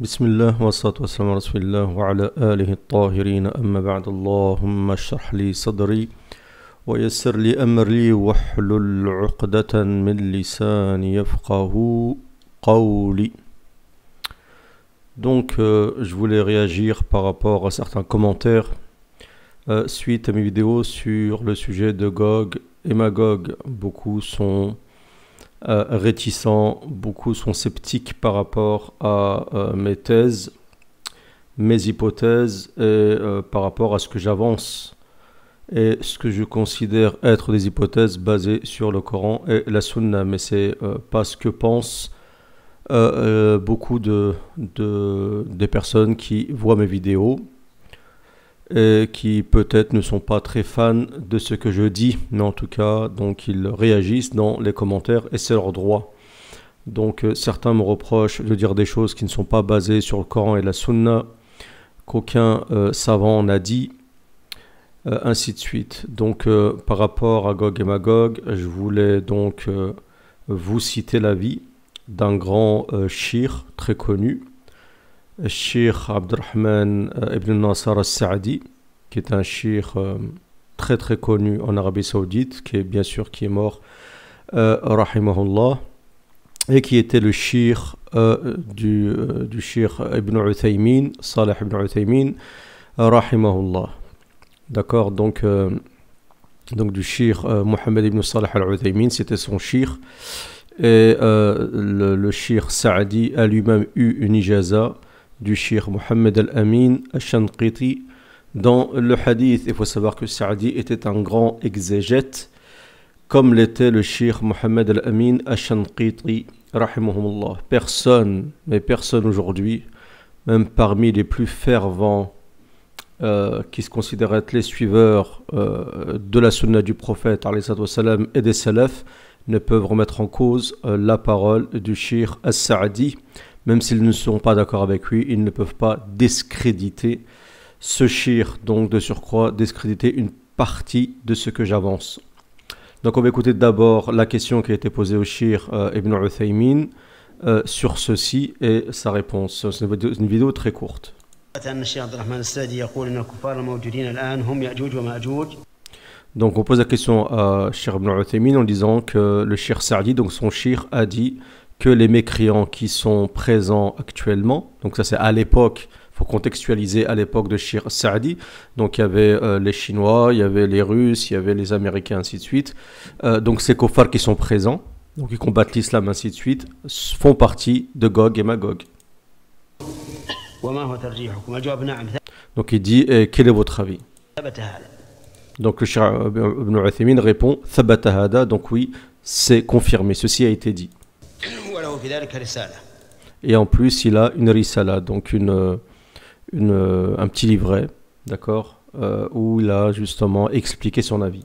بسم الله والصلاة والسلام على رسول الله وعلى آله الطاهرين أما بعد اللهم اشرح لي صدري ويسر لي أمري واحلل عقدة من لساني يفقه قولي. Je voulais réagir par rapport à certains commentaires suite à mes vidéos sur le sujet de Gog et Magog. Beaucoup sont réticents, beaucoup sont sceptiques par rapport à mes thèses, mes hypothèses et par rapport à ce que j'avance et ce que je considère être des hypothèses basées sur le Coran et la Sunna. Mais c'est pas ce que pensent beaucoup des personnes qui voient mes vidéos et qui peut-être ne sont pas très fans de ce que je dis, mais en tout cas, donc ils réagissent dans les commentaires et c'est leur droit. Donc certains me reprochent de dire des choses qui ne sont pas basées sur le Coran et la Sunna, qu'aucun savant n'a dit, ainsi de suite. Donc par rapport à Gog et Magog, je voulais donc vous citer l'avis d'un grand shir très connu, Cheikh Abdurrahman ibn Nasser al-Sa'di, qui est un cheikh très très connu en Arabie Saoudite, qui est mort, rahimahullah, et qui était le cheikh du cheikh Ibn Uthaymin, Salih ibn Uthaymin, rahimahullah. D'accord, donc du cheikh Mohammed ibn Salih al-Uthaymin, c'était son cheikh, et le cheikh Sa'di a lui-même eu une ijaza du cheikh Mohammed al-Amin al-Shanqiti dans le hadith. Il faut savoir que Sa'di était un grand exégète, comme l'était le cheikh Mohammed al-Amin al-Shanqiti, rahimahumullah. Personne aujourd'hui, même parmi les plus fervents qui se considèrent être les suiveurs de la sunna du prophète alayhi salam, et des salafs, ne peuvent remettre en cause la parole du cheikh al-Sa'di. Même s'ils ne sont pas d'accord avec lui, ils ne peuvent pas discréditer ce shir, donc de surcroît discréditer une partie de ce que j'avance. Donc on va écouter d'abord la question qui a été posée au shir Ibn Uthaymin sur ceci et sa réponse. C'est une vidéo très courte. Donc on pose la question à Shir Ibn Uthaymin en disant que le shir Sa'di, donc son shir, a dit que les mécréants qui sont présents actuellement, donc ça c'est à l'époque, il faut contextualiser à l'époque de Shir Sa'di, donc il y avait les Chinois, il y avait les Russes, il y avait les Américains, ainsi de suite, donc ces kuffars qui sont présents, donc ils combattent l'islam, ainsi de suite, font partie de Gog et Magog. Donc il dit, quel est votre avis? Donc le Shir Ibn Uthaymin répond, Thabata hada, donc oui, c'est confirmé, ceci a été dit. Et en plus, il a une risala, donc un petit livret, d'accord, où il a justement expliqué son avis.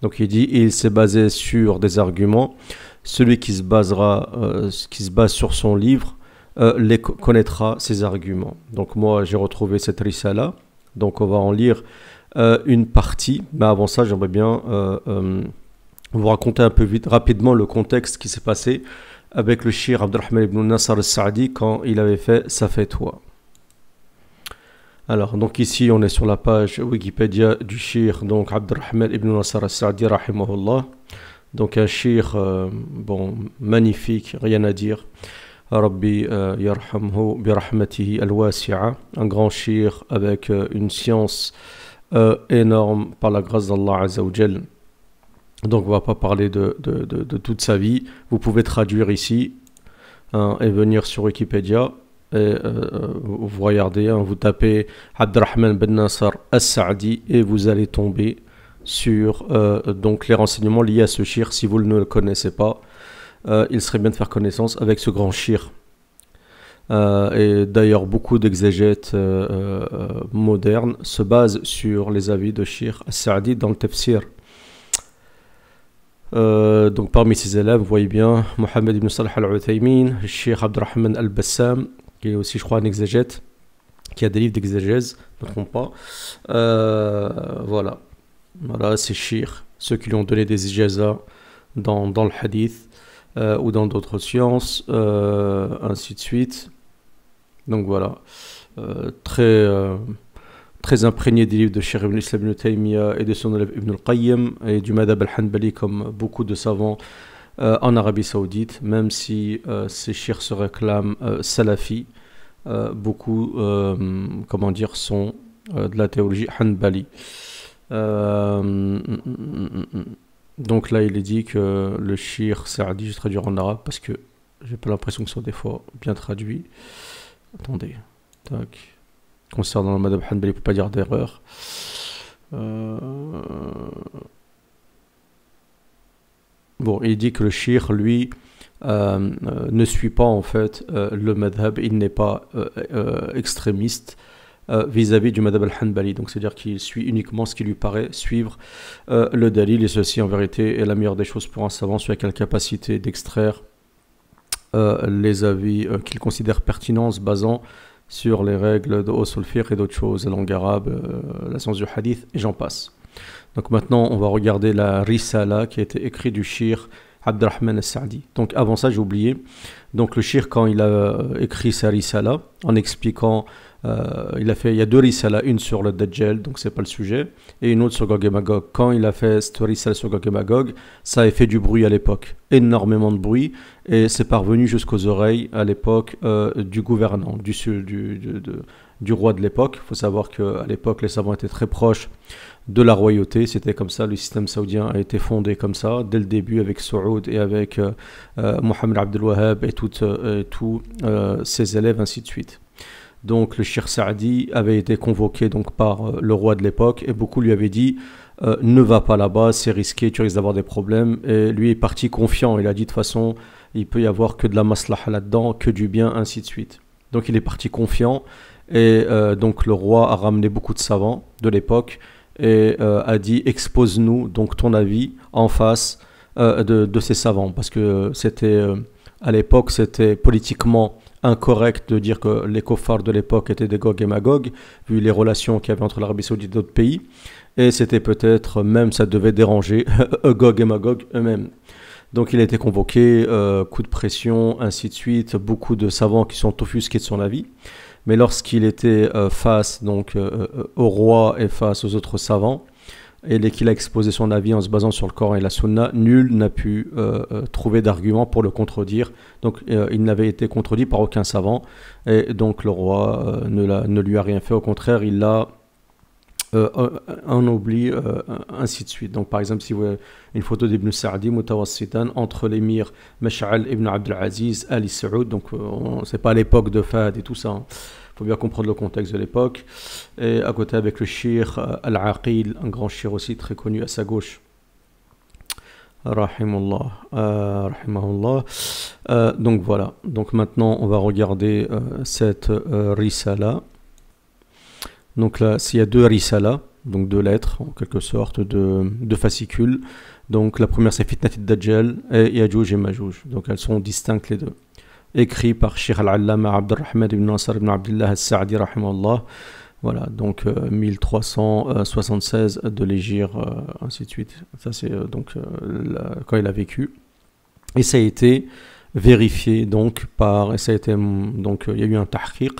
Donc il dit, il s'est basé sur des arguments. Celui qui se base sur son livre, connaîtra ses arguments. Donc moi, j'ai retrouvé cette risala. Donc on va en lire une partie, mais avant ça j'aimerais bien vous raconter un peu rapidement le contexte qui s'est passé avec le shir Abdurrahman ibn Nasser al-Sa'di quand il avait fait sa fatwa. Alors donc ici on est sur la page Wikipédia du shir, donc Abdurrahman ibn Nasser al-Sa'di rahimahullah, donc un shir magnifique, rien à dire. Rabbi yarhamhu bi rahmatihi al-wasi'a, un grand shir avec une science énorme par la grâce d'Allah Azza wa Jal. Donc on va pas parler de toute sa vie. Vous pouvez traduire ici et venir sur Wikipédia et vous regardez, vous tapez Abdurrahman bin Nasser al-Sa'di et vous allez tomber sur donc les renseignements liés à ce shir. Si vous ne le connaissez pas, il serait bien de faire connaissance avec ce grand shir. Et d'ailleurs beaucoup d'exégètes modernes se basent sur les avis de Shir al-Sa'di dans le tafsir. Donc parmi ses élèves, vous voyez bien Mohammed ibn Salih al-Uthaymin, Cheikh Abdurrahman al-Bassam, qui est aussi je crois un exégète, qui a des livres d'exégèse, ne me trompe pas. Voilà, c'est Shir, ceux qui lui ont donné des ijazas dans le hadith. ou dans d'autres sciences, ainsi de suite. Donc voilà, très imprégné des livres de Cheikh Ibn Islam Ibn Taymiyyah et de son élève Ibn al-Qayyim et du Madhab al-Hanbali comme beaucoup de savants en Arabie Saoudite, même si ces chiites se réclament salafis, beaucoup comment dire, sont de la théologie Hanbali. Donc là, il est dit que le shir Saadi, je vais traduire en arabe parce que j'ai pas l'impression que ce soit des fois bien traduit. Attendez, tac. Concernant le madhab Hanbali, il ne peut pas dire d'erreur. Bon, il dit que le shir, lui, ne suit pas en fait le madhab, il n'est pas extrémiste vis-à-vis du madhab al-Hanbali. Donc c'est-à-dire qu'il suit uniquement ce qui lui paraît suivre le dalil, et ceci en vérité est la meilleure des choses pour un savant, celui qui a la capacité d'extraire les avis qu'il considère pertinents, se basant sur les règles de Usul Fiqh et d'autres choses, la langue arabe, la science du hadith, et j'en passe. Donc maintenant, on va regarder la Risala qui a été écrite du shir Abdurrahman al-Sa'di. Donc avant ça, j'ai oublié. Donc le shir, quand il a écrit sa Risala, en expliquant, il y a deux Risala, une sur le Dajjal, donc c'est pas le sujet, et une autre sur Gog et Magog. Quand il a fait cette Risala sur Gog et Magog, ça a fait du bruit à l'époque, énormément de bruit, et c'est parvenu jusqu'aux oreilles à l'époque du gouvernant, du roi de l'époque. Il faut savoir qu'à l'époque, les savants étaient très proches de la royauté, c'était comme ça, le système saoudien a été fondé comme ça, dès le début avec Saoud et avec Mohamed Abdel Wahhab et tous ses élèves, ainsi de suite. Donc le Cheikh Saadi avait été convoqué donc par le roi de l'époque, et beaucoup lui avaient dit ne va pas là-bas, c'est risqué, tu risques d'avoir des problèmes. Et lui est parti confiant, il a dit de toute façon il peut y avoir que de la maslaha là-dedans, que du bien, ainsi de suite. Donc il est parti confiant, et donc le roi a ramené beaucoup de savants de l'époque et a dit expose-nous donc ton avis en face de ces savants, parce que c'était à l'époque c'était politiquement incorrect de dire que les koffars de l'époque étaient des Gog et Magog, vu les relations qu'il y avait entre l'Arabie Saoudite et d'autres pays, et c'était peut-être même, ça devait déranger Gog et Magog eux-mêmes. Donc il a été convoqué, coup de pression, ainsi de suite, beaucoup de savants qui sont offusqués de son avis. Mais lorsqu'il était face donc, au roi et face aux autres savants, et qu'il a exposé son avis en se basant sur le Coran et la Sunna, nul n'a pu trouver d'argument pour le contredire. Donc il n'avait été contredit par aucun savant, et donc le roi ne lui a rien fait. Au contraire, il l'a en oubli, ainsi de suite. Donc par exemple, si vous voyez une photo d'Ibn Sa'di mutawassitan entre l'émir Mash'al ibn Abdelaziz Ali Saoud, donc c'est pas à l'époque de Fahd et tout ça, faut bien comprendre le contexte de l'époque, et à côté avec le shir Al-Aqil, un grand shir aussi très connu à sa gauche, rahimahullah. Donc voilà, donc maintenant on va regarder cette risala. Donc là, s'il y a deux risala, donc deux lettres en quelque sorte, de fascicules. Donc la première c'est Fitnat al-Dajjal et Yajouj et Majouj. Donc elles sont distinctes les deux. Écrit par Cheikh Al-Allama Abdurrahman ibn Nasr ibn Abdullah al-Sa'di rahimahullah. Voilà, donc 1376 de l'Hégire, ainsi de suite. Ça c'est quand il a vécu. Et ça a été vérifié donc il y a eu un tahqiq.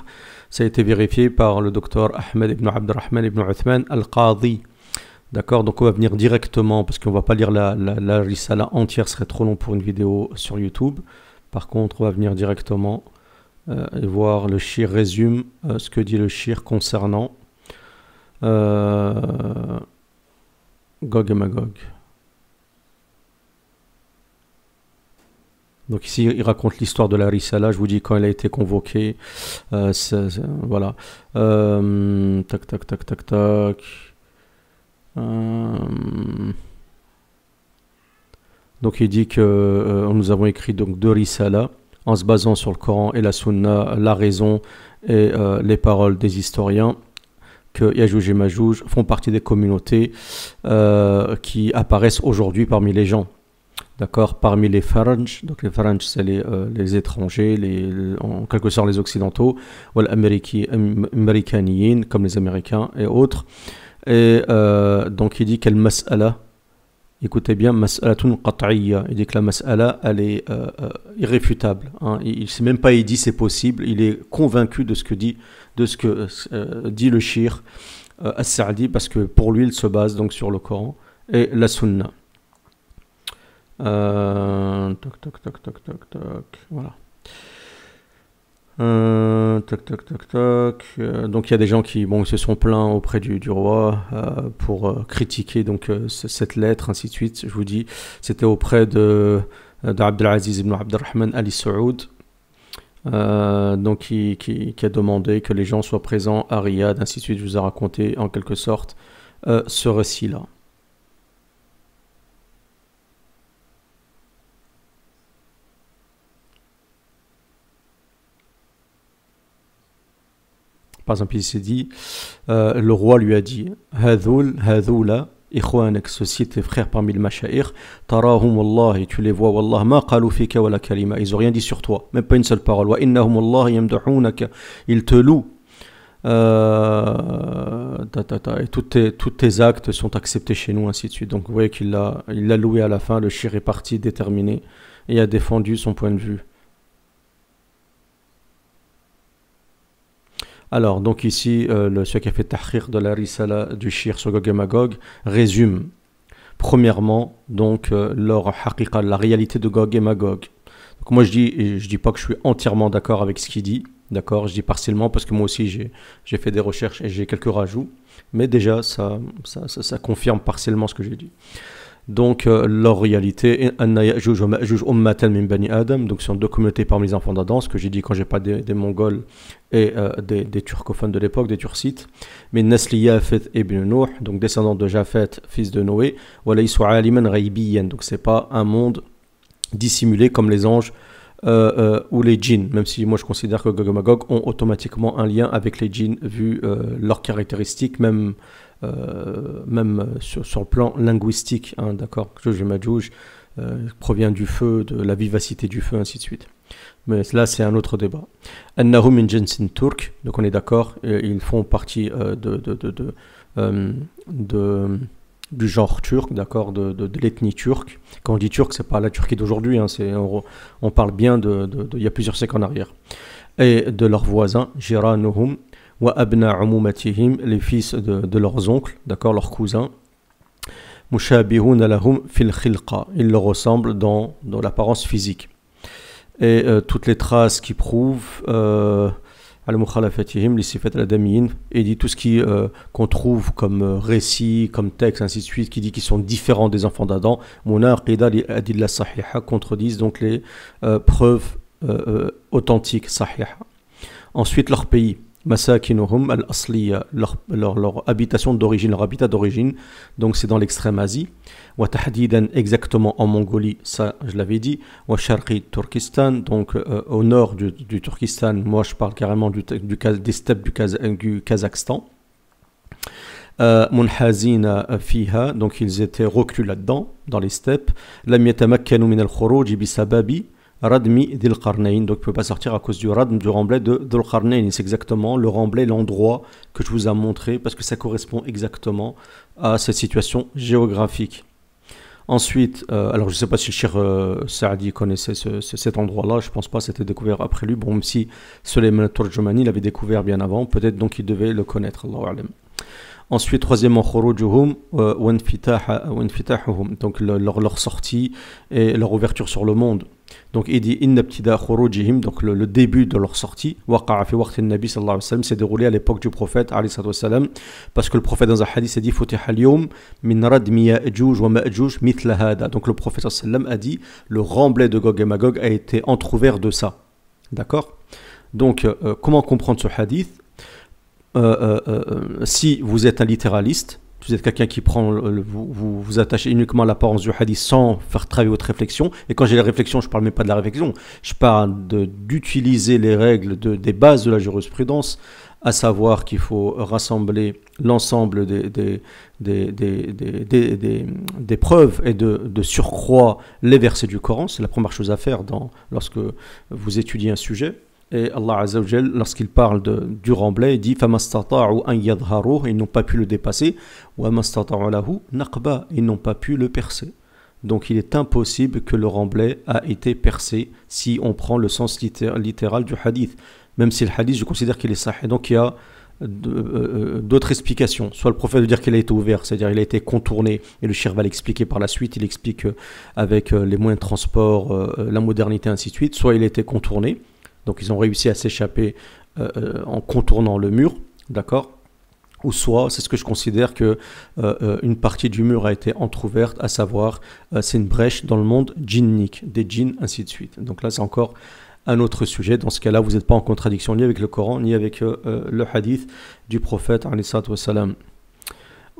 Ça a été vérifié par le docteur Ahmed ibn Abdurrahman ibn Uthman al-Qadi. D'accord, donc on va venir directement, parce qu'on ne va pas lire la risala entière, ce serait trop long pour une vidéo sur YouTube. Par contre, on va venir directement et voir le shir résume ce que dit le shir concernant Gog et Magog. Donc ici, il raconte l'histoire de la Risala. Je vous dis quand elle a été convoquée. Voilà. Tac. Donc il dit que nous avons écrit donc deux Risala en se basant sur le Coran et la Sunna, la raison et les paroles des historiens, que Yajouj et Majouj font partie des communautés qui apparaissent aujourd'hui parmi les gens. D'accord, parmi les Faranj, donc les Faranj c'est les étrangers, en quelque sorte les occidentaux, ou les américaniyin, comme les Américains et autres. Et donc il dit quelle mas'ala, Écoutez bien, mas'alatun qat'iyya. Il dit que la mas'ala, elle est irréfutable. Hein. Il dit c'est possible. Il est convaincu de ce que dit le shir as-Sa'di, parce que pour lui, il se base donc sur le Coran et la Sunna. Toc, toc, toc, toc, toc, toc. Voilà. Toc, toc, toc, toc. Donc il y a des gens qui se sont plaints auprès du roi pour critiquer donc cette lettre, ainsi de suite. Je vous dis, c'était auprès d'Abdelaziz ibn Abdelrahman Ali Saoud, donc qui a demandé que les gens soient présents à Riyad, ainsi de suite. Je vous ai raconté en quelque sorte ce récit-là. Par exemple, il s'est dit, le roi lui a dit, Hadoula, Ikhwanek, ceci tes frères parmi les Masha'ir, Tarahum Allah, et tu les vois, Wallah, ma qalu fika wa la kalima, ils ont rien dit sur toi, même pas une seule parole, Wa innahum Allah yamdahunaka, ils te louent, et tous tes actes sont acceptés chez nous, ainsi de suite. Donc vous voyez qu'il l'a loué à la fin, le shir est parti déterminé, et a défendu son point de vue. Alors, donc ici, celui qui a fait tahrir de la risala du shir sur Gog et Magog résume, premièrement, donc, leur haqiqa, la réalité de Gog et Magog. Donc moi, je dis pas que je suis entièrement d'accord avec ce qu'il dit, d'accord, je dis partiellement parce que moi aussi, j'ai fait des recherches et j'ai quelques rajouts, mais déjà, ça confirme partiellement ce que j'ai dit. Donc leur réalité, donc ce sont deux communautés parmi les enfants d'Adam, ce que j'ai dit quand j'ai pas des Mongols et des turcophones de l'époque, des Turcites, mais Nasli Yafet ibn Nuh, donc descendant de Japhet, fils de Noé, donc c'est pas un monde dissimulé comme les anges ou les djinns, même si moi je considère que Gog et Magog ont automatiquement un lien avec les djinns vu leurs caractéristiques, même sur le plan linguistique, hein, d'accord, Jouj et Majouj provient du feu, de la vivacité du feu, ainsi de suite. Mais là, c'est un autre débat. Annahum min jinsin turc, donc on est d'accord, ils font partie du genre turc, d'accord, de l'ethnie turque. Quand on dit turc, c'est pas la Turquie d'aujourd'hui, hein, on parle bien il y a plusieurs siècles en arrière. Et de leurs voisins, Jiranuhum, wa abna umumatihim, les fils de leurs oncles, d'accord, leurs cousins. Mushabihun lahum fil khilqa, ils leur ressemblent dans l'apparence physique. Et toutes les traces qui prouvent al-mukhalafatihim li sifat al-adamiyin, et dit tout ce qu'on trouve comme récit, comme texte, ainsi de suite, qui dit qu'ils sont différents des enfants d'Adam, munaqida li adilla sahiha, contredisent donc les preuves authentiques, sahiha. Ensuite, leur pays, masakinuhum al-asliya, leur habitation d'origine, leur habitat d'origine, donc c'est dans l'extrême Asie, wa tahdidan, exactement en Mongolie, ça je l'avais dit, wa sharqi Turkistan, donc au nord du Turkistan, moi je parle carrément des steppes du Kazakhstan. Munhazina fiha, donc ils étaient reclus là-dedans, dans les steppes. Lam yatamakkanu min al-khuruj bisababi Radmi Dhul Qarnayn, donc ne peut pas sortir à cause du radm, du remblai de Dhul Qarnayn. C'est exactement le remblai, l'endroit que je vous ai montré, parce que ça correspond exactement à cette situation géographique. Ensuite, alors je ne sais pas si le Shir Saadi connaissait cet endroit-là, je ne pense pas, c'était découvert après lui. Bon, même si Sulayman Turjumani l'avait découvert bien avant, peut-être donc il devait le connaître, Allahu A'lam. Ensuite, troisièmement, khurujuhum wa infitahuhum, donc leur sortie et leur ouverture sur le monde. Donc il dit inna ibtida khurujihim, donc le début de leur sortie, waqa'a fi waqti an-nabi sallallahu alayhi wa sallam, s'est déroulé à l'époque du prophète alayhi wa sallam, parce que le prophète dans un hadith a dit futiha al-yawm min radmi ya'juj wa ma'juj mithla hada. Donc le prophète sallallahu alayhi wa sallam a dit le remblai de Gog et Magog a été entrouvert de ça. D'accord? Donc comment comprendre ce hadith? Si vous êtes un littéraliste, vous êtes quelqu'un qui prend, vous attachez uniquement à l'apparence du hadith sans faire travailler votre réflexion, et quand j'ai la réflexion, je ne parle même pas de la réflexion, je parle d'utiliser les règles des bases de la jurisprudence, à savoir qu'il faut rassembler l'ensemble des preuves et de surcroît les versets du Coran. C'est la première chose à faire lorsque vous étudiez un sujet. Et Allah Azza wa Jal, lorsqu'il parle du remblai, il dit فَمَسْتَطَاعُوا أَنْ يَظْهَرُوهُ, ils n'ont pas pu le dépasser, وَمَسْتَطَاعُوا لَهُ نَقْبًا, ils n'ont pas pu le percer. Donc il est impossible que le remblai a été percé si on prend le sens littéral du hadith. Même si le hadith, je considère qu'il est sahih. Donc il y a d'autres explications. Soit le prophète veut dire qu'il a été ouvert, c'est-à-dire il a été contourné, et le shir va l'expliquer par la suite, il explique avec les moyens de transport, la modernité, ainsi de suite. Soit il a été contourné, donc ils ont réussi à s'échapper en contournant le mur, d'accord ? Ou soit, c'est ce que je considère que une partie du mur a été entrouverte, à savoir, c'est une brèche dans le monde djinnique, des djinns, ainsi de suite. Donc là, c'est encore un autre sujet. Dans ce cas-là, vous n'êtes pas en contradiction ni avec le Coran, ni avec le hadith du prophète, alayhi salatu wassalam.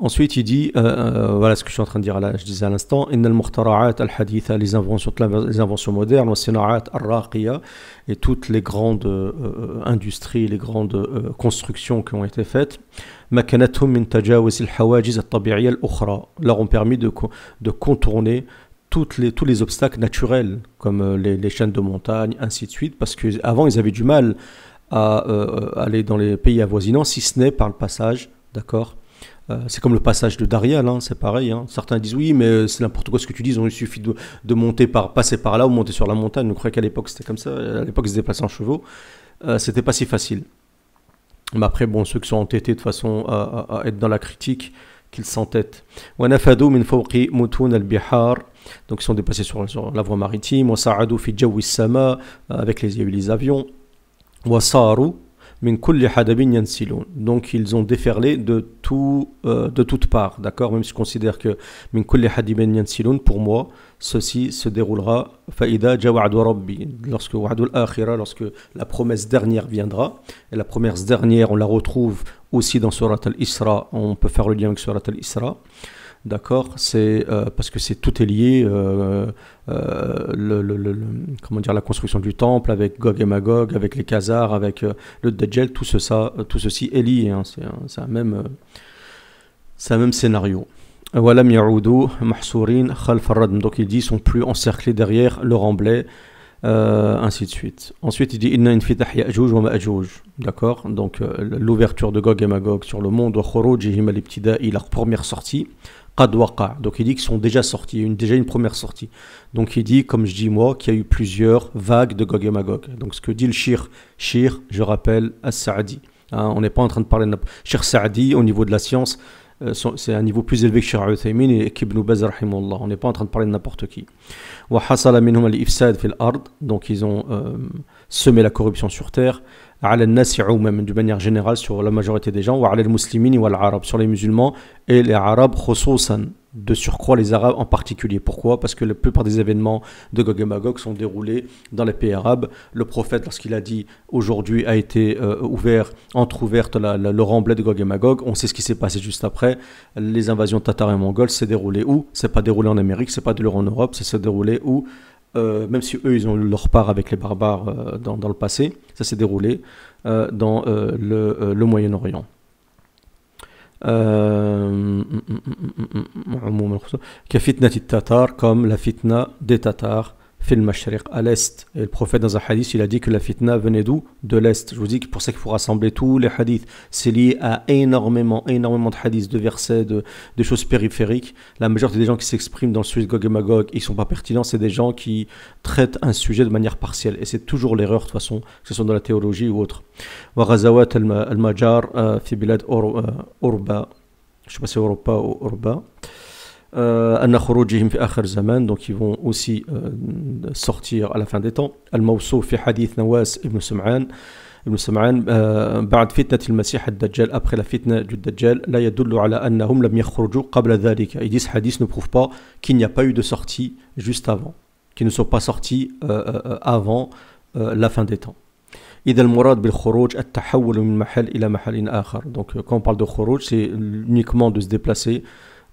Ensuite, il dit, voilà ce que je suis en train de dire là, je disais à l'instant, Innal mukhtara'at al-haditha, les inventions modernes, wa sina'at al-raqiya, et toutes les grandes industries, les grandes constructions qui ont été faites, makanathum min tajawuz al-hawajiz at-tabi'iyya al-ukhra, leur ont permis de contourner tous les obstacles naturels, comme les chaînes de montagne, ainsi de suite, parce qu'avant, ils avaient du mal à aller dans les pays avoisinants, si ce n'est par le passage, d'accord. C'est comme le passage de Darial, hein, c'est pareil. Hein. Certains disent oui, mais c'est n'importe quoi ce que tu dis. Il suffit de passer par là ou monter sur la montagne. Je crois qu'à l'époque c'était comme ça. À l'époque ils se déplaçaient en chevaux. C'était pas si facile. Mais après, bon, ceux qui sont entêtés de façon à être dans la critique, qu'ils s'entêtent. وَنَفَدُوا مِنْ فَوْقِ مُتُونَ الْبِحَارِ, donc ils sont dépassés sur la voie maritime. وَصَعَدُوا فِي جَوِّ السَّمَاءِ, avec les avions. وَصَارُوا min kulli hadabin yansilun, donc ils ont déferlé de toutes parts, d'accord, même si je considère que min kulli hadabin yansilun, pour moi ceci se déroulera faida jawa'du rabbi, lorsque wa'dul akhira, lorsque la promesse dernière viendra. Et la promesse dernière, on la retrouve aussi dans Surat al-Isra, on peut faire le lien avec Surat al-Isra. D'accord, c'est parce que tout est lié, comment dire, la construction du temple avec Gog et Magog, avec les Khazars, avec le Dajjal, tout ceci est lié, hein, c'est un même scénario. Walam ya'udu mahsurin khalf ar-radm, donc il dit ils sont plus encerclés derrière le remblai, ainsi de suite. Ensuite il dit inna infitah ya'juj wa ma'juj, d'accord, donc l'ouverture de Gog et Magog sur le monde, wa khurujihim al-ibtida'i, leur première sortie. Donc il dit qu'ils sont déjà sortis, déjà une première sortie. Donc il dit, comme je dis moi, qu'il y a eu plusieurs vagues de Gog et Magog. Donc ce que dit le shir, je rappelle, As-Sa'di. Hein, on n'est pas en train de parler de Shir Sa'di au niveau de la science, c'est un niveau plus élevé que Shir Uthaymin et Ibn Baz rahimahullah. On n'est pas en train de parler de n'importe qui. Wa hasala minhum al-ifsad fil ard, donc ils ont semé la corruption sur terre. على الناس عموما, d'une manière générale sur la majorité des gens, وعلى المسلمين والعرب, sur les musulmans et les arabes خصوصا, de surcroît les arabes en particulier. Pourquoi? Parce que la plupart des événements de Gog et Magog sont déroulés dans les pays arabes. Le prophète, lorsqu'il a dit aujourd'hui a été entrouverte le remblai de Gog et Magog, on sait ce qui s'est passé juste après. Les invasions tatares et mongoles s'est déroulé où? C'est pas déroulé en Amérique, c'est pas déroulé en Europe, c'est s'est déroulé où? Même si eux ils ont eu leur part avec les barbares dans le passé, ça s'est déroulé dans le Moyen-Orient. Kafitnati tatar, comme la fitna des Tatars fil mashriq, à l'est. Et le prophète dans un hadith il a dit que la fitna venait d'où? De l'est. Je vous dis que pour ça qu'il faut rassembler tous les hadiths, c'est lié à énormément de hadiths, de versets, de choses périphériques. La majorité des gens qui s'expriment dans le sujet de Gog et Magog, ils sont pas pertinents, c'est des gens qui traitent un sujet de manière partielle, et c'est toujours l'erreur de toute façon, que ce soit dans la théologie ou autre. Wa ghazawat al-majar fi bilad urba, je sais pas si Europa ou Urba, donc ils vont aussi sortir à la fin des temps. Al-Mawsouf fi hadith Nawas ibn Sam'an بعد فتنة المسيح الدجال, après la fitna du Dajjal, لا يدل على أنهم لم يخرجوا قبل ذلك. Ils disent, hadith ne prouve pas qu'il n'y a pas eu de sortie juste avant, qu'ils ne sont pas sortis avant la fin des temps. إذا المراد بالخروج التحول من محل إلى محل آخر. Donc quand on parle de khuruj, c'est uniquement de se déplacer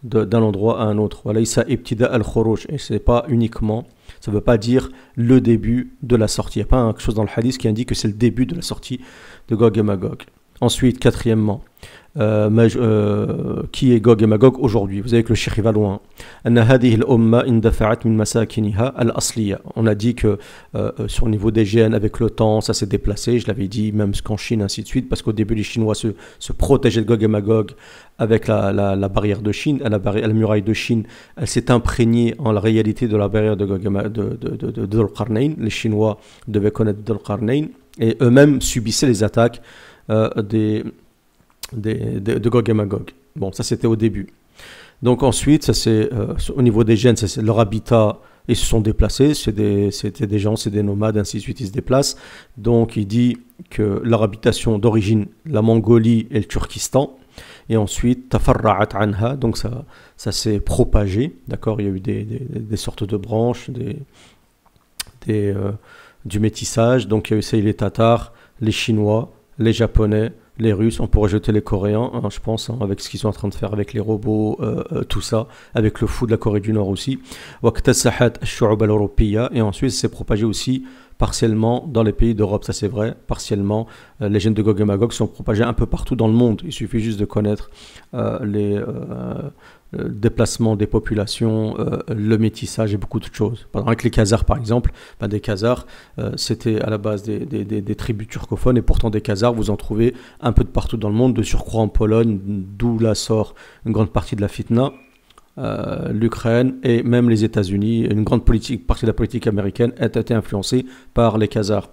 d'un endroit à un autre. وليس ابتداء الخروج, et c'est pas uniquement, ça ne veut pas dire le début de la sortie. Il n'y a pas quelque chose dans le hadith qui indique que c'est le début de la sortie de Gog et Magog. Ensuite, quatrièmement, qui est Gog et Magog aujourd'hui. Vous savez que le Cheikh va loin. On a dit que sur le niveau des gènes, avec le temps, ça s'est déplacé. Je l'avais dit, même qu'en Chine, ainsi de suite, parce qu'au début, les Chinois se protégeaient de Gog et Magog avec la barrière de Chine, la muraille de Chine. Elle s'est imprégnée en la réalité de la barrière de Gog et Magog, de Dhul-Qarnayn. Les Chinois devaient connaître Dhul-Qarnayn et eux-mêmes subissaient les attaques de Gog et Magog. Bon, ça c'était au début. Donc ensuite, ça c'est au niveau des gènes, c'est leur habitat, ils se sont déplacés, c'était des gens, c'est des nomades, ainsi de suite, ils se déplacent. Donc il dit que leur habitation d'origine, la Mongolie et le Turkestan, et ensuite tafarra'at anha, donc ça s'est propagé, d'accord, il y a eu des sortes de branches, du métissage, donc il y a eu les Tatars, les Chinois, les Japonais, les Russes, on pourrait jeter les Coréens, hein, je pense, hein, avec ce qu'ils sont en train de faire avec les robots, tout ça, avec le fou de la Corée du Nord aussi. Et ensuite, c'est propagé aussi partiellement dans les pays d'Europe, ça c'est vrai, partiellement. Les gènes de Gog et Magog sont propagés un peu partout dans le monde. Il suffit juste de connaître les déplacements des populations, le métissage et beaucoup d'autres choses. Avec les Khazars par exemple, des Khazars, c'était à la base des tribus turcophones et pourtant des Khazars, vous en trouvez un peu de partout dans le monde, de surcroît en Pologne, d'où là sort une grande partie de la fitna. L'Ukraine et même les États-Unis, une grande partie de la politique américaine a été influencée par les Khazars.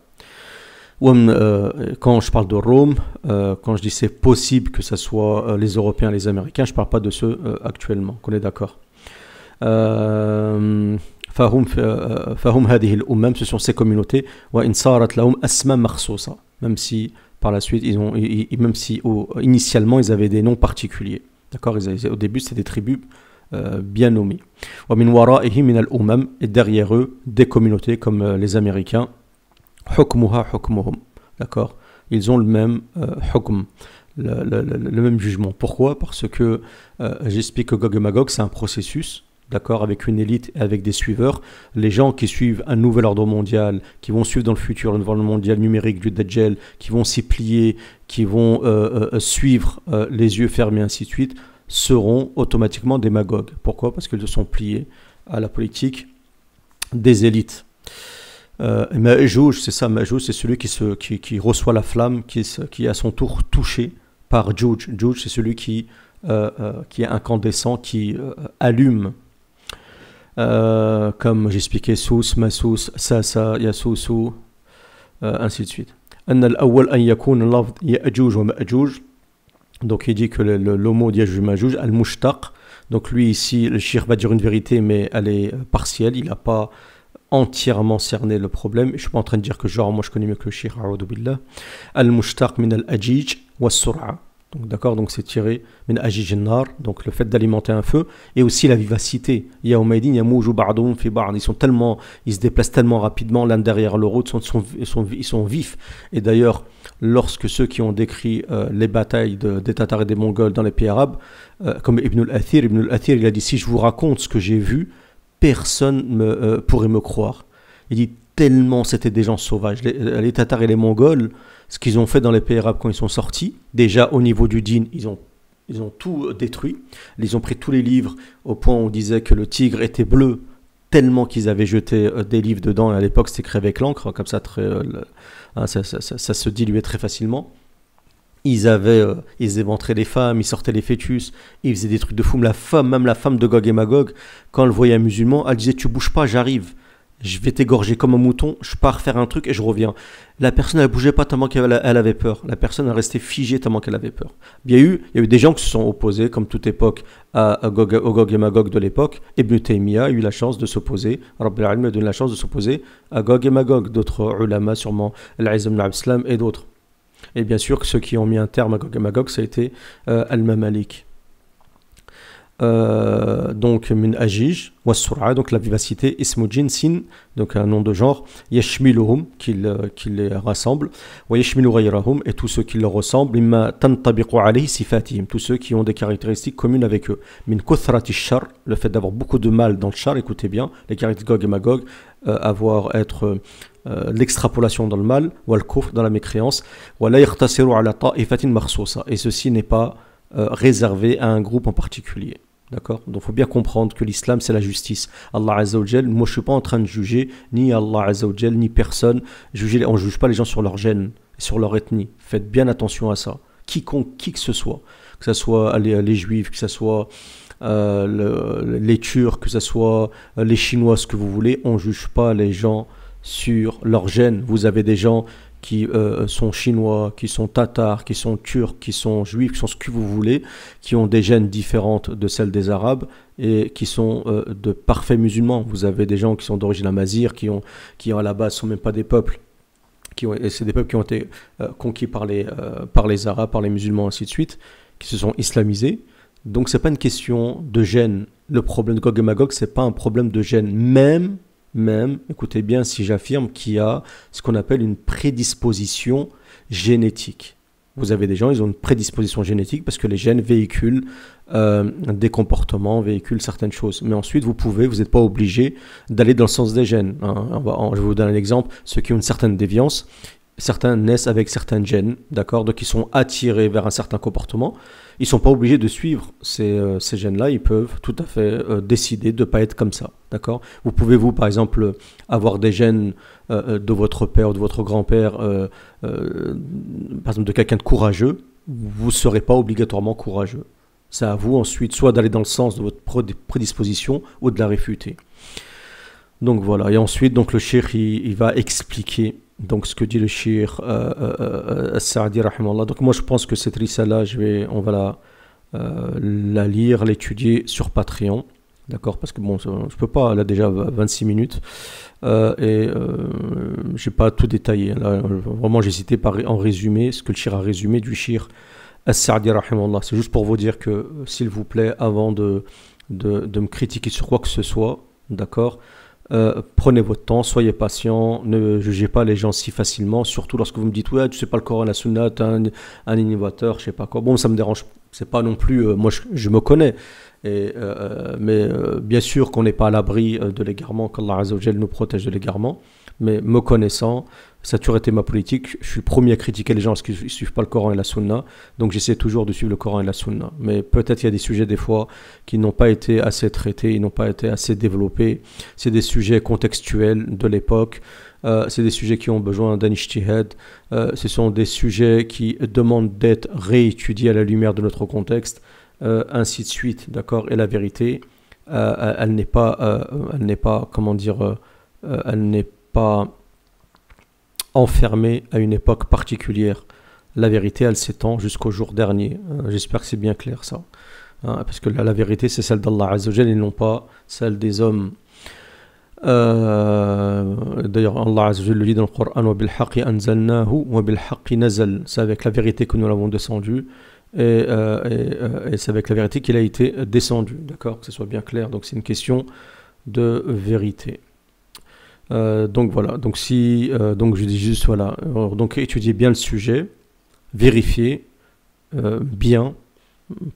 Quand je parle de Rome, quand je dis c'est possible que ce soit les Européens et les Américains, je ne parle pas de ceux actuellement, qu'on est d'accord. Fahum hadhihi al-ummam, ce sont ces communautés, wa in sarat lahum asma makhsusa, même si par la suite même si initialement ils avaient des noms particuliers. D'accord, au début c'était des tribus bien nommés. Et derrière eux, des communautés comme les Américains. D'accord, ils ont le même hukm, le même jugement. Pourquoi? Parce que j'explique que Gog et Magog, c'est un processus, d'accord, avec une élite et avec des suiveurs. Les gens qui suivent un nouvel ordre mondial, qui vont suivre dans le futur le nouvel ordre mondial numérique du Dajjal, qui vont s'y plier, qui vont suivre les yeux fermés, ainsi de suite, seront automatiquement des Magog. Pourquoi? Parce qu'ils se sont pliés à la politique des élites. Ma'jouj, c'est ça, Ma'jouj, c'est celui qui reçoit la flamme, qui est à son tour touché par Djouj. Djouj, c'est celui qui est incandescent, qui allume, comme j'expliquais, Sous, Masous, Sasa, Yasoussou, ainsi de suite. Donc il dit que le mot Ya'juj Ma'juj, al-Mushtaq, donc lui ici, le shir va dire une vérité, mais elle est partielle, il n'a pas entièrement cerné le problème. Je ne suis pas en train de dire que genre, moi je connais mieux que le shir, a'udhu billah. Al-Mushtaq min al-Ajij wa sur'a. Donc d'accord, donc c'est tiré min Ajij an-nar, donc le fait d'alimenter un feu, et aussi la vivacité. Yawmaydin yamouju ba'dhum fi ba'd. Ils se déplacent tellement rapidement l'un derrière l'autre, ils sont vifs. Et d'ailleurs, lorsque ceux qui ont décrit les batailles des Tatars et des Mongols dans les pays arabes, comme Ibn al-Athir, il a dit, si je vous raconte ce que j'ai vu, personne ne pourrait me croire. Il dit, tellement c'était des gens sauvages. Les Tatars et les Mongols, ce qu'ils ont fait dans les pays arabes quand ils sont sortis, déjà au niveau du dîn, ils ont tout détruit. Ils ont pris tous les livres au point où on disait que le tigre était bleu, tellement qu'ils avaient jeté des livres dedans. Et à l'époque, c'était écrit avec l'encre, comme ça, ça se diluait très facilement. Ils éventraient les femmes, ils sortaient les fœtus, ils faisaient des trucs de fou. Même la femme de Gog et Magog, quand elle voyait un musulman, elle disait, tu bouges pas, j'arrive. Je vais t'égorger comme un mouton, je pars faire un truc et je reviens. La personne, elle bougeait pas tellement qu'elle avait peur. La personne, elle restait figée tellement qu'elle avait peur. Il y a eu des gens qui se sont opposés, comme toute époque, au Gog et Magog de l'époque. Ibn Taymiyyah a eu la chance de s'opposer, Rabbil Alamin a donné la chance de s'opposer à Gog et Magog. D'autres ulama, sûrement Al-Aizm al-Islam et d'autres. Et bien sûr que ceux qui ont mis un terme à Gog et Magog, ça a été Al-Mamalik. Donc min ajij wa sur'a, donc la vivacité, ismu jinsin, donc un nom de genre, yashmiluhum, qui les rassemble, wa yashmilu ghayrahum, et tous ceux qui leur ressemblent, imma tantabiqu alayhi sifatihim, tous ceux qui ont des caractéristiques communes avec eux. Min kuthrati shar, le fait d'avoir beaucoup de mal dans le char, écoutez bien, les caractéristiques Gog et Magog, être l'extrapolation dans le mal, wa al-kufr, dans la mécréance, wa la yaqtasiru ala ta'ifatin makhsusa, et ceci n'est pas réservé à un groupe en particulier. D'accord? Donc il faut bien comprendre que l'islam c'est la justice. Allah Azza wa Jal, moi je suis pas en train de juger ni Allah Azza wa Jal, ni personne. On ne juge pas les gens sur leur gène, sur leur ethnie. Faites bien attention à ça. Quiconque, qui que ce soit les juifs, que ce soit les Turcs, que ce soit les Chinois, ce que vous voulez, on ne juge pas les gens sur leur gène. Vous avez des gens qui sont chinois, qui sont tatars, qui sont turcs, qui sont juifs, qui sont ce que vous voulez, qui ont des gènes différentes de celles des arabes et qui sont de parfaits musulmans. Vous avez des gens qui sont d'origine amazigh, qui à la base ne sont même pas des peuples, et c'est des peuples qui ont été conquis par les arabes, par les musulmans, ainsi de suite, qui se sont islamisés. Donc c'est pas une question de gène. Le problème de Gog et Magog, c'est pas un problème de gène. Même, écoutez bien, si j'affirme qu'il y a ce qu'on appelle une prédisposition génétique. Vous avez des gens, ils ont une prédisposition génétique parce que les gènes véhiculent des comportements, véhiculent certaines choses. Mais ensuite, vous n'êtes pas obligé d'aller dans le sens des gènes. Hein. Je vais vous donner un exemple. Ceux qui ont une certaine déviance, certains naissent avec certains gènes, d'accord, donc ils sont attirés vers un certain comportement. Ils ne sont pas obligés de suivre ces gènes-là. Ils peuvent tout à fait décider de ne pas être comme ça, d'accord. Vous pouvez, par exemple, avoir des gènes de votre père ou de votre grand-père, par exemple de quelqu'un de courageux. Vous ne serez pas obligatoirement courageux. C'est à vous ensuite soit d'aller dans le sens de votre prédisposition ou de la réfuter. Donc voilà, et ensuite donc, le cheikh il va expliquer donc ce que dit le cheikh As-Sa'di rahimahullah. Donc moi je pense que cette risala, on va la lire, l'étudier sur Patreon, d'accord, parce que bon, je peux pas, elle a déjà 26 minutes j'ai pas tout détaillé. Là, vraiment j'ai cité en résumé ce que le cheikh a résumé du cheikh As-Sa'di rahimahullah. C'est juste pour vous dire que s'il vous plaît, avant de me critiquer sur quoi que ce soit, d'accord, prenez votre temps, soyez patient, ne jugez pas les gens si facilement, surtout lorsque vous me dites ouais, tu sais pas le Coran, la Sunna, t'es un innovateur, je sais pas quoi. Bon, ça me dérange, c'est pas non plus, moi je me connais, mais bien sûr qu'on n'est pas à l'abri de l'égarement, qu'Allah Azza wa Jal nous protège de l'égarement, mais me connaissant, ça a toujours été ma politique. Je suis le premier à critiquer les gens parce qu'ils ne suivent pas le Coran et la Sunna. Donc j'essaie toujours de suivre le Coran et la Sunna. Mais peut-être il y a des sujets des fois qui n'ont pas été assez traités, ils n'ont pas été assez développés. C'est des sujets contextuels de l'époque. C'est des sujets qui ont besoin d'un ijtihad. Ce sont des sujets qui demandent d'être réétudiés à la lumière de notre contexte. Ainsi de suite, d'accord. Et la vérité, elle n'est pas, comment dire, elle n'est pas enfermée à une époque particulière. La vérité, elle s'étend jusqu'au jour dernier. J'espère que c'est bien clair ça. Parce que la vérité, c'est celle d'Allah Azza wa Jal et non pas celle des hommes. D'ailleurs, Allah Azza wa Jal le dit dans le Coran, wa bil haqqi anzalnahu wa bil haqqi nazal. C'est avec la vérité que nous l'avons descendu. Et c'est avec la vérité qu'il a été descendu. D'accord, que ce soit bien clair. Donc c'est une question de vérité. Donc voilà, donc donc je dis juste voilà, donc étudiez bien le sujet, vérifiez bien,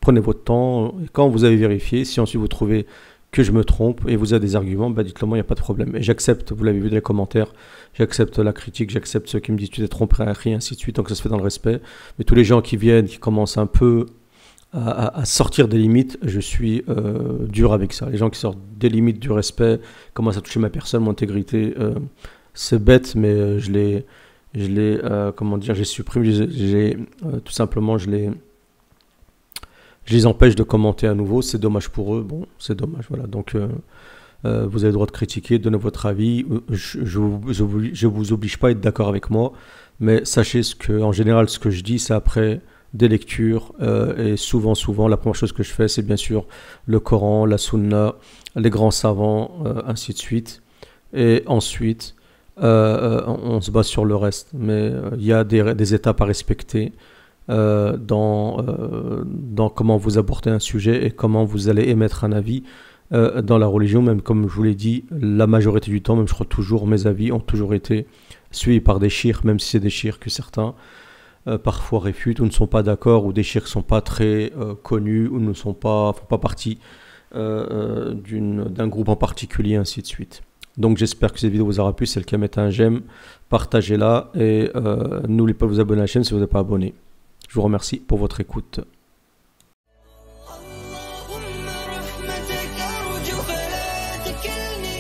prenez votre temps, et quand vous avez vérifié, si ensuite vous trouvez que je me trompe et vous avez des arguments, bah dites-le moi, il n'y a pas de problème. Et j'accepte, vous l'avez vu dans les commentaires, j'accepte la critique, j'accepte ceux qui me disent tu t'es trompé, et ainsi de suite, donc ça se fait dans le respect. Mais tous les gens qui viennent, qui commencent un peu à sortir des limites, je suis dur avec ça. Les gens qui sortent des limites du respect, commencent à toucher ma personne, mon intégrité, c'est bête, mais comment dire, j'ai supprimé, tout simplement, je les empêche de commenter à nouveau. C'est dommage pour eux. Bon, c'est dommage, voilà. Donc, vous avez le droit de critiquer, donner votre avis. Je vous oblige pas à être d'accord avec moi, mais sachez en général, ce que je dis, c'est après des lectures, et souvent, la première chose que je fais, c'est bien sûr le Coran, la Sunna, les grands savants, ainsi de suite. Et ensuite, on se base sur le reste. Mais il y a des étapes à respecter dans comment vous abordez un sujet et comment vous allez émettre un avis dans la religion. Même comme je vous l'ai dit, la majorité du temps, même je crois toujours, mes avis ont toujours été suivis par des shirks, même si c'est des shirks que certains parfois réfutent ou ne sont pas d'accord, ou des shirks ne sont pas très connus ou ne font pas partie d'un groupe en particulier, ainsi de suite. Donc j'espère que cette vidéo vous aura plu. C'est le cas, mettez un j'aime, partagez-la et n'oubliez pas de vous abonner à la chaîne si vous n'êtes pas abonné. Je vous remercie pour votre écoute. كلني